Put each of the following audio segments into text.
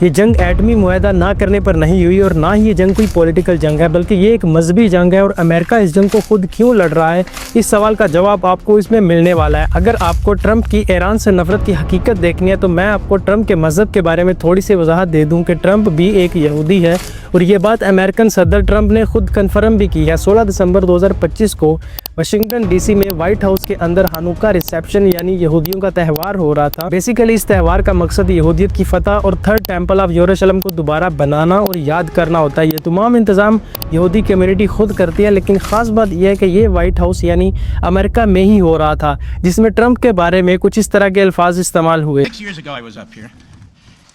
یہ جنگ ایٹمی معاہدہ نہ کرنے پر نہیں ہوئی اور نہ ہی یہ جنگ کوئی پولیٹیکل جنگ ہے، بلکہ یہ ایک مذہبی جنگ ہے۔ اور امریکہ اس جنگ کو خود کیوں لڑ رہا ہے، اس سوال کا جواب آپ کو اس میں ملنے والا ہے۔ اگر آپ کو ٹرمپ کی ایران سے نفرت کی حقیقت دیکھنی ہے تو میں آپ کو ٹرمپ کے مذہب کے بارے میں تھوڑی سی وضاحت دے دوں کہ ٹرمپ بھی ایک یہودی ہے، اور یہ بات امریکن صدر ٹرمپ نے خود کنفرم بھی کی ہے۔ 16 دسمبر 2025 کو واشنگٹن ڈی سی میں وائٹ ہاؤس کے اندر ہانوکا ریسیپشن یعنی یہودیوں کا تہوار ہو رہا تھا۔ بیسیکلی اس تہوار کا مقصد یہودیت کی فتح اور تھرڈ ٹیمپل آف یروشلم کو دوبارہ بنانا اور یاد کرنا ہوتا ہے۔ یہ تمام انتظام یہودی کمیونٹی خود کرتی ہے، لیکن خاص بات یہ ہے کہ یہ وائٹ ہاؤس یعنی امریکہ میں ہی ہو رہا تھا، جس میں ٹرمپ کے بارے میں کچھ اس طرح کے الفاظ استعمال ہوئے۔ 6 years ago I was up here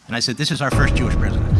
and I said this is our first Jewish president.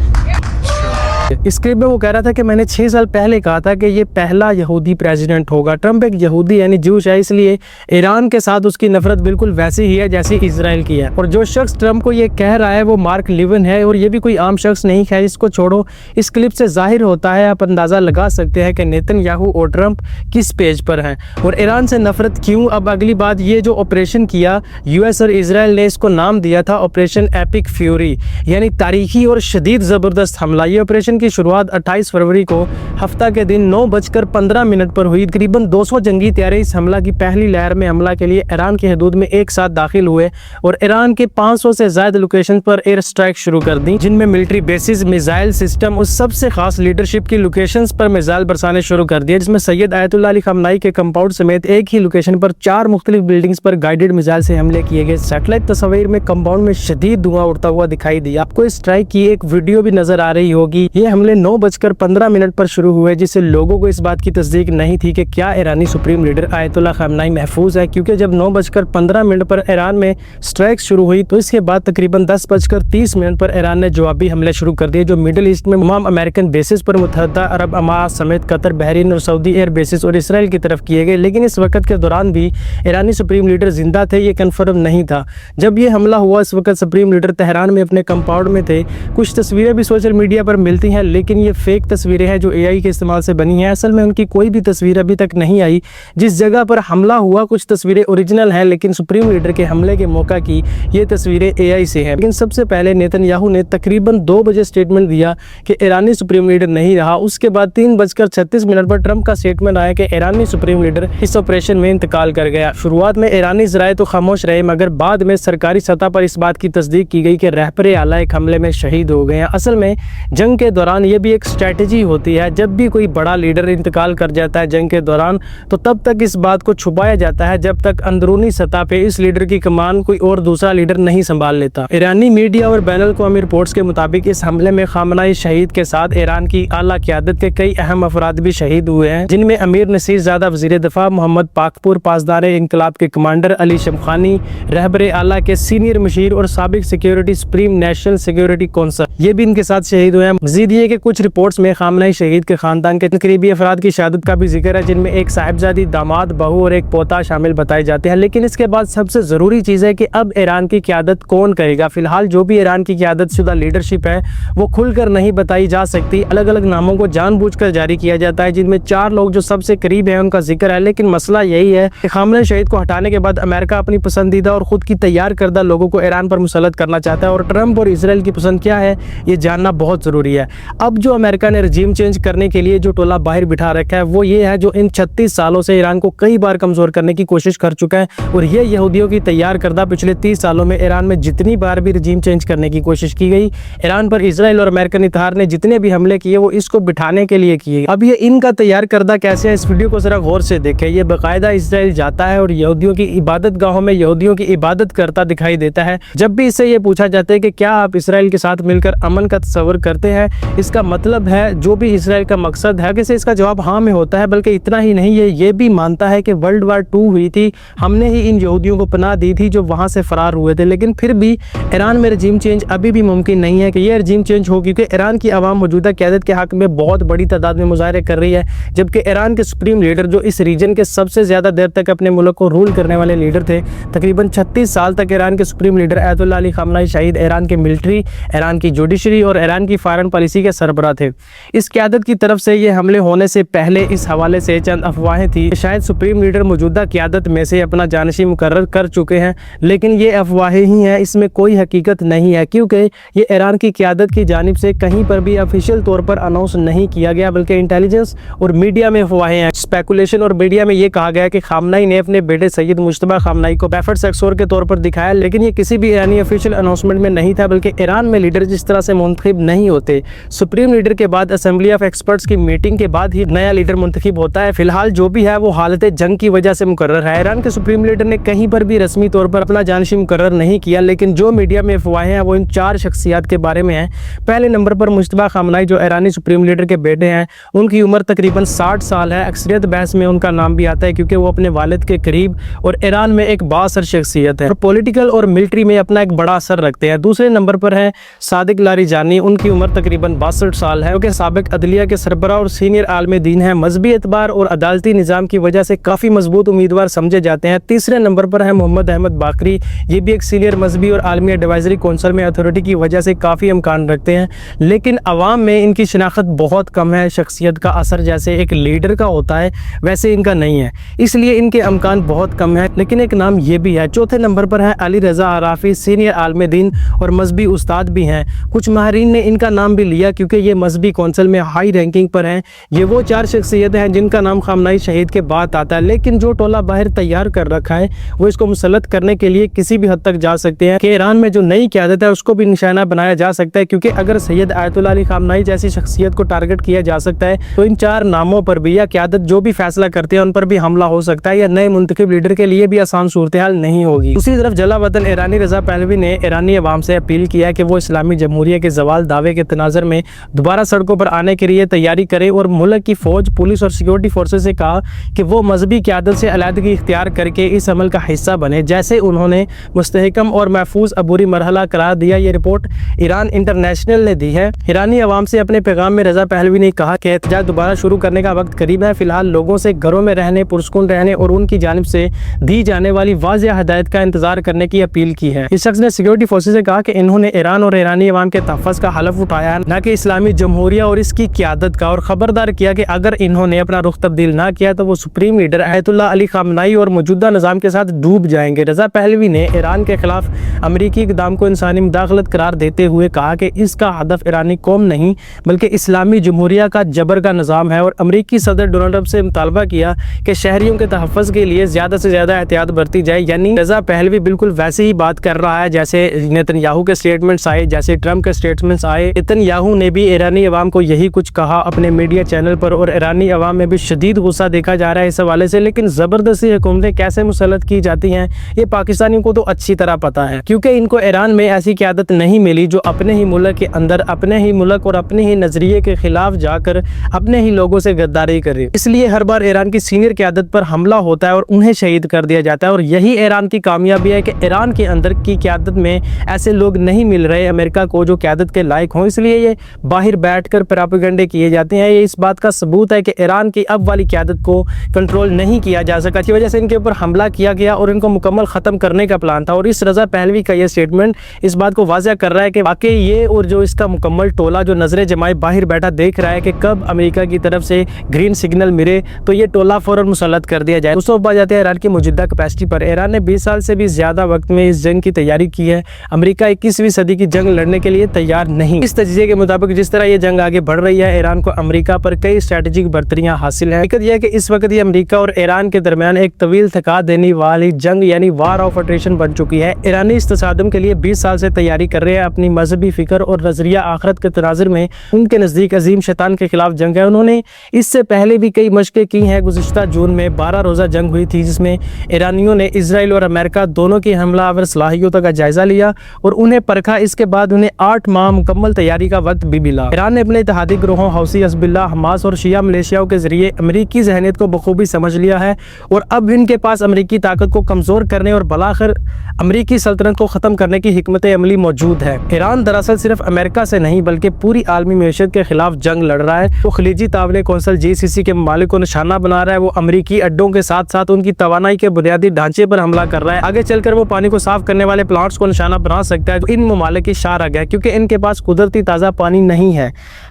اس کلپ میں وہ کہہ رہا تھا کہ میں نے 6 سال پہلے کہا تھا کہ یہ پہلا یہودی پریزیڈنٹ ہوگا۔ ٹرمپ ایک یہودی یعنی جوش ہے، اس لیے ایران کے ساتھ اس کی نفرت بالکل ویسی ہی ہے جیسی اسرائیل کی ہے۔ اور جو شخص ٹرمپ کو یہ کہہ رہا ہے وہ مارک لیون ہے، اور یہ بھی کوئی عام شخص نہیں ہے۔ اس کو چھوڑو، اس کلپ سے ظاہر ہوتا ہے، آپ اندازہ لگا سکتے ہیں کہ نیتن یاہو اور ٹرمپ کس پیج پر ہیں اور ایران سے نفرت کیوں۔ اب اگلی بات، یہ جو آپریشن کیا یو ایس اور اسرائیل نے، اس کو نام دیا تھا آپریشن ایپک فیوری، یعنی تاریخی اور شدید زبردست حملہ۔ یہ آپریشن کی شروعات 28 فروری کو ہفتہ کے دن 9:15 پر ہوئی۔ تقریباً 200 جنگی طیارے اس حملہ کی پہلی لہر میں حملہ کے لیے ایران کی حدود میں ایک ساتھ داخل ہوئے اور ایران کے 500 سے زائد لوکیشن پر ایئر سٹرائک شروع کر دیں، جن میں ملٹری بیسز، میزائل سسٹم اور سب سے خاص لیڈرشپ کی لوکیشنز پر میزائل برسانے شروع کر دیے، جس میں سید آیت اللہ علی خامنائی کے کمپاؤنڈ سمیت ایک ہی لوکیشن پر 4 مختلف بلڈنگز پر گائیڈڈ میزائل سے حملے کیے گئے۔ سیٹلائٹ تصاویر میں کمپاؤنڈ میں شدید دھواں اڑتا ہوا دکھائی دیا۔ آپ کو اس سٹرائک کی ایک ویڈیو بھی نظر آ رہی ہوگی۔ یہ حملے 9:15 پر شروع ہوئے، جس سے لوگوں کو اس بات کی تصدیق نہیں تھی کہ کیا ایرانی سپریم لیڈر آیت اللہ خامنائی محفوظ ہے، کیونکہ جب 9:15 پر ایران میں سٹرائک شروع ہوئی تو اس کے بعد تقریباً 10:30 پر ایران نے جوابی حملے شروع کر دیے، جو میڈل ایسٹ میں تمام امریکن بیسز پر متحدہ عرب امارات سمیت قطر، بحرین اور سعودی ایئر بیسز اور اسرائیل کی طرف کیے گئے۔ لیکن اس وقت کے دوران بھی ایرانی سپریم لیڈر زندہ تھے، یہ کنفرم نہیں تھا۔ جب یہ حملہ ہوا اس وقت سپریم لیڈر تہران میں اپنے کمپاؤنڈ میں تھے۔ کچھ تصویریں بھی سوشل میڈیا پر ملتی ہیں، لیکن یہ فیک تصویریں ہیں جو اے آئی کے استعمال سے بنی ہیں۔ اصل میں ان کی کوئی بھی تصویر ابھی تک نہیں آئی جس جگہ پر حملہ ہوا۔ کچھ تصویریں اوریجنل ہیں، لیکن سپریم لیڈر کے حملے کے موقع کی یہ تصویریں اے آئی سے ہیں۔ لیکن سب سے پہلے نیتن یاہو نے تقریباً 2 بجے سٹیٹمنٹ دیا کہ ایرانی سپریم لیڈر نہیں رہا۔ اس کے بعد 3:36 پر ٹرمپ کا سٹیٹمنٹ آیا کہ ایرانی سپریم لیڈر اس آپریشن میں انتقال کر گیا۔ شروعات میں ایرانی ذرائع تو خاموش رہے، مگر بعد میں سرکاری سطح پر اس بات کی تصدیق کی گئی کہ رہبر اعلیٰ ایک حملے میں شہید ہو گئے ہیں۔ اصل میں جنگ کے دوران یہ بھی ایک اسٹریٹجی ہوتی ہے، جب بھی کوئی بڑا لیڈر انتقال کر جاتا ہے جنگ کے دوران تو تب تک اس بات کو چھپایا جاتا ہے جب تک اندرونی سطح پہ اس لیڈر کی کمان کوئی اور دوسرا لیڈر نہیں سنبھال لیتا۔ ایرانی میڈیا اور بین الاقوامی رپورٹس کے مطابق اس حملے میں خامنائی شہید کے ساتھ ایران کی اعلیٰ قیادت کے کئی اہم افراد بھی شہید ہوئے ہیں، جن میں امیر نصیر زادہ وزیر دفاع، محمد پاکپور پاسدار انقلاب کے کمانڈر علی شمخانی، رہبر اعلیٰ کے سینئر مشیر اور سابق security supreme national security council, یہ بھی ان کے ساتھ شہید ہوئے ہیں۔ مزید یہ کہ کچھ رپورٹس میں خامنائی شہید کے خاندان کے قریبی افراد کی شہادت کا بھی ذکر ہے، جن میں ایک صاحبزادی، داماد، بہو اور ایک پوتا شامل بتائے جاتے ہیں۔ لیکن اس کے بعد سب سے ضروری چیز ہے کہ اب ایران کی قیادت کون کرے گا۔ فی الحال جو بھی ایران کی قیادت شدہ لیڈرشپ ہے وہ کھل کر نہیں بتائی جا سکتی، الگ الگ ناموں کو جان بوجھ کر جاری کیا جاتا ہے، جن میں 4 لوگ جو سب سے قریب ہیں ان کا ذکر ہے۔ لیکن مسئلہ یہی ہے کہ خامنائی شہید کو ہٹانے کے بعد امریکہ اپنی پسندیدہ اور خود کی تیار کردہ لوگوں کو ایران پر مسلط کرنا چاہتا ہے، اور ٹرمپ اور اسرائیل کی پسند کیا ہے یہ جاننا بہت ضروری ہے۔ اب جو امریکہ نے رجیم چینج کرنے کے لیے جو ٹولہ باہر بٹھا رکھا ہے وہ یہ ہے جو ان 36 سالوں سے ایران کو کئی بار کمزور کرنے کی کوشش کر چکا ہے، اور یہ یہودیوں کی تیار کردہ پچھلے 30 سالوں میں ایران میں جتنی بار بھی رجیم چینج کرنے کی کوشش کی گئی، ایران پر اسرائیل اور امریکن اتحاد نے جتنے بھی حملے کیے وہ اس کو بٹھانے کے لیے کیے۔ اب یہ ان کا تیار کردہ کیسے ہے، اس ویڈیو کو ذرا غور سے دیکھیں۔ یہ باقاعدہ اسرائیل جاتا ہے اور یہودیوں کی عبادت گاہوں میں یہودیوں کی عبادت کرتا دکھائی دیتا ہے۔ جب بھی اس سے یہ پوچھا جاتا ہے کہ کیا آپ اسرائیل کے ساتھ مل کر امن کا تصور کرتے ہیں، اس کا مطلب ہے جو بھی اسرائیل کا مقصد ہے، کہ اس کا جواب ہاں میں ہوتا ہے۔ بلکہ اتنا ہی نہیں، یہ بھی مانتا ہے کہ ورلڈ وار 2 ہوئی تھی، ہم نے ہی ان یہودیوں کو پناہ دی تھی جو وہاں سے فرار ہوئے تھے۔ لیکن پھر بھی ایران میں رجیم چینج ابھی بھی ممکن نہیں ہے کہ یہ رجیم چینج ہو، کیونکہ ایران کی عوام موجودہ قیادت کے حق میں بہت بڑی تعداد میں مظاہرے کر رہی ہے، جبکہ ایران کے سپریم لیڈر جو اس ریجن کے سب سے زیادہ دیر تک اپنے ملک کو رول کرنے والے لیڈر تھے، تقریباً 36 سال تک ایران کے سپریم لیڈر آیت اللہ علی خامنائی شہید ایران کے ملٹری، ایران کی جوڈیشری اور ایران کی فارن پالیسی کے سربراہ تھے۔ اس قیادت کی طرف سے یہ حملے ہونے سے پہلے اس حوالے سے چند افواہیں تھی کہ شاید سپریم لیڈر موجودہ قیادت میں سے اپنا جانشین مقرر کر چکے ہیں، لیکن یہ افواہیں ہی ہیں، اس میں کوئی حقیقت نہیں ہے، کیونکہ یہ ایران کی قیادت کی جانب سے کہیں پر بھی آفیشیل طور پر اناؤنس نہیں کیا گیا، بلکہ انٹیلیجنس اور میڈیا میں افواہیں ہیں، اسپیکولیشن، اور میڈیا میں یہ کہا گیا کہ خامنئی نے اپنے بیٹے سید مجتبیٰ خامنئی کو بیفرڈ سیکسور کے طور پر دکھایا، لیکن یہ کسی بھی ایرانی آفیشیل اناؤنسمنٹ میں نہیں تھا، بلکہ ایران میں لیڈر جس طرح سے منتخب نہیں ہوتے، سپریم لیڈر کے بعد اسمبلی آف ایکسپرٹس کی میٹنگ کے بعد ہی نیا لیڈر منتخب ہوتا ہے۔ فی الحال جو بھی ہے وہ حالت جنگ کی وجہ سے مقرر ہے۔ ایران کے سپریم لیڈر نے کہیں پر بھی رسمی طور پر اپنا جانشین مقرر نہیں کیا، لیکن جو میڈیا میں افواہیں ہیں وہ ان 4 شخصیات کے بارے میں ہیں۔ پہلے نمبر پر مجتبیٰ خامنئی، جو ایرانی سپریم لیڈر کے بیٹے ہیں، ان کی عمر تقریباً 60 سال ہے۔ اکثریت بحث میں ان کا نام بھی آتا ہے کیونکہ وہ اپنے والد کے قریب اور ایران میں ایک بااثر شخصیت ہے اور پولیٹیکل اور ملٹری میں اپنا ایک بڑا اثر رکھتے ہیں۔ دوسرے نمبر پر ہے صادق لاریجانی، ان کی عمر تقریباً 62 سال ہے، جو کہ سابق عدلیہ کے سربراہ اور سینئر عالم دین ہیں، مذہبی اعتبار اور عدالتی نظام کی وجہ سے کافی مضبوط امیدوار سمجھے جاتے ہیں۔ تیسرے نمبر پر ہے محمد احمد باقری، یہ بھی ایک سینئر مذہبی اور عالمی ایڈوائزری کونسل میں اتھارٹی کی وجہ سے کافی امکان رکھتے ہیں، لیکن عوام میں ان کی شناخت بہت کم ہے۔ شخصیت کا اثر جیسے ایک لیڈر کا ہوتا ہے ویسے ان کا نہیں ہے، اس لیے ان کے امکان بہت کم ہیں، لیکن ایک نام یہ بھی ہے۔ چوتھے نمبر پر ہے علی رضا عرافی، سینئر عالم دین اور مذہبی استاد بھی ہیں۔ کچھ ماہرین نے ان کا نام بھی لیا کیونکہ یہ مذہبی کونسل میں ہائی رینکنگ پر ہیں۔ یہ وہ 4 شخصیتیں ہیں جن کا نام خامنئی شہید کے بعد آتا ہے، لیکن جو ٹولہ باہر تیار کر رکھا ہے وہ اس کو مسلط کرنے کے لیے کسی بھی حد تک جا سکتے ہیں کہ ایران میں جو نئی قیادت ہے اس کو بھی نشانہ بنایا جا سکتا ہے، کیونکہ اگر سید آیت اللہ علی خامنئی جیسی شخصیت کو ٹارگٹ کیا جا سکتا ہے تو ان 4 ناموں پر بھی یا قیادت جو بھی فیصلہ کرتے ہیں ان پر بھی حملہ ہو سکتا ہے، یا نئے منتخب لیڈر کے لیے بھی آسان صورتحال نہیں ہوگی۔ دوسری طرف جلا وطن ایرانی رضا پہلوی نے ایرانی عوام سے اپیل کیا کہ وہ اسلامی جمہوریہ کے زوال دعوے کے تناظر میں دوبارہ سڑکوں پر آنے کے لیے تیاری کرے، اور ملک کی فوج، پولیس اور سیکورٹی فورسز سے کہا کہ وہ مذہبی قیادت سے علیحدگی اختیار کر کے اس عمل کا حصہ بنے، جیسے انہوں نے مستحکم اور محفوظ عبوری مرحلہ قرار دیا۔ یہ رپورٹ ایران انٹرنیشنل نے دی ہے۔ ایرانی عوام سے اپنے پیغام میں رضا پہلوی نے کہا کہ احتجاج دوبارہ شروع کرنے کا وقت قریب ہے۔ فی الحال لوگوں سے گھروں میں رہنے، پرسکون رہنے اور ان کی جانب سے دی جانے والی واضح ہدایت کا انتظار کرنے کی اپیل کی ہے۔ اس شخص نے سیکورٹی فورسز سے کہا کہ انہوں نے ایران اور ایرانی عوام کے تحفظ کا حلف اٹھایا، نہ کہ اسلامی جمہوریہ اور اس کی قیادت کا، اور خبردار کیا کہ اگر انہوں نے اپنا رخ تبدیل نہ کیا تو وہ سپریم لیڈر آیت اللہ علی خامنئی اور موجودہ نظام کے ساتھ ڈوب جائیں گے۔ رضا پہلوی نے ایران کے خلاف امریکی اقدام کو انسانی مداخلت قرار دیتے ہوئے کہا کہ اس کا ہدف ایرانی قوم نہیں بلکہ اسلامی جمہوریہ کا جبر کا نظام ہے، اور امریکی صدر ڈونلڈ ٹرمپ سے مطالبہ کیا کہ شہریوں کے تحفظ کے لیے زیادہ سے زیادہ احتیاط برتی جائے۔ یعنی رضا پہلوی بالکل ویسے ہی بات کر رہا ہے جیسے نیتن یاہو کے سٹیٹمنٹس آئے، جیسے ٹرمپ کے سٹیٹمنٹس آئے۔ نیتن یاہو نے بھی ایرانی عوام کو یہی کچھ کہا اپنے میڈیا چینل پر، اور ایرانی عوام میں بھی شدید غصہ دیکھا جا رہا ہے اس حوالے سے۔ لیکن زبردستی حکومتیں کیسے مسلط کی جاتی ہیں یہ پاکستانیوں کو تو اچھی طرح پتہ ہے، کیونکہ ان کو ایران میں ایسی قیادت نہیں ملی جو اپنے ہی ملک کے اندر، اپنے ہی ملک اور اپنے ہی نظریے کے خلاف جا کر اپنے ہی لوگوں سے غداری کرے۔ اس لیے ہر بار ایران کی سینئر قیادت پر حملہ ہوتا ہے اور انہیں شہید کر دیا جاتا ہے، اور یہی ایران کی کامیابی ہے کہ ایران کے اندر کی قیادت میں ایسے لوگ نہیں مل رہے امریکہ کو جو قیادت کے لائق ہوں، اس لیے یہ باہر بیٹھ کر پراپیگنڈے کیے جاتے ہیں۔ یہ اس بات کا ثبوت ہے کہ ایران کی اب والی قیادت کو کنٹرول نہیں کیا جا سکا، کی وجہ سے ان کے اوپر حملہ کیا گیا اور ان کو مکمل ختم کرنے کا پلان تھا، اور اس رضا پہلوی کا یہ سٹیٹمنٹ اس بات کو واضح کر رہا ہے کہ واقعی یہ اور جو اس کا مکمل ٹولہ جو نظریں جمائے باہر بیٹھا دیکھ رہا ہے کہ کب امریکہ کی طرف سے گرین سگنل ملے تو یہ ٹولہ فوراً مسلط کر دیا جائے۔ دوستوں بات جاتے ہیں ایران کی موجودہ کیپیسٹی پر۔ ایران نے 20 سال سے بھی زیادہ وقت میں اس جنگ کی تیاری کی ہے۔ امریکہ 21ویں صدی کی جنگ لڑنے کے لیے تیار نہیں۔ اس تجزیے کے مطابق جس طرح یہ جنگ آگے بڑھ رہی ہے، ایران کو امریکہ پر کئی اسٹریٹجک برتریاں حاصل ہیں۔ حقیقت یہ ہے کہ اس وقت یہ امریکہ اور ایران کے درمیان ایک طویل تھکا دینے والی جنگ یعنی وار آف اٹریشن بن چکی ہے۔ ایرانی اس تصادم کے لیے 20 سال سے تیاری کر رہے ہیں۔ اپنی مذہبی فکر اور نظریہ آخرت کے تناظر میں ان کے نزدیک عظیم شیطان کے خلاف جنگ ہے۔ انہوں نے اس سے پہلے بھی کئی مشقیں کی ہیں۔ گزشتہ جون میں 12 روزہ جنگ ہوئی تھی جس میں ایرانیوں نے اسرائیل اور امریکہ دونوں کی حملہ آور صلاحیتوں کا جائزہ لیا اور انہیں پرکھا۔ اس کے بعد انہیں 8 ماہ مکمل تیاری کا وقت بھی ملا۔ ایران نے اپنے اتحادی گروہوں حوثی، حزب اللہ، حماس اور شیعہ ملیشیاؤں کے ذریعے امریکی ذہنیت کو بخوبی سمجھ لیا ہے، اور اب ان کے پاس امریکی طاقت کو کمزور کرنے اور بالآخر امریکی سلطنت کو ختم کرنے کی حکمت عملی موجود ہے۔ ایران دراصل صرف امریکہ سے نہیں بلکہ پوری عالمی معیشت کے خلاف جنگ لڑ رہا ہے۔ وہ خلیجی تعاون کونسل GCC کے ممالک کو نشانہ بنا رہا ہے۔ وہ امریکی اڈوں کے ساتھ ساتھ ان کی توانائی کے بنیادی ڈھانچے پر حملہ کر رہا ہے۔ آگے چل کر وہ پانی کو صاف کرنے والے پلانٹس کو نشانہ بنا سکتا ہے جو ان ممالک کی شارگ ہے، کیونکہ ان کے پاس قدرتی تازہ پانی نہیں ہے۔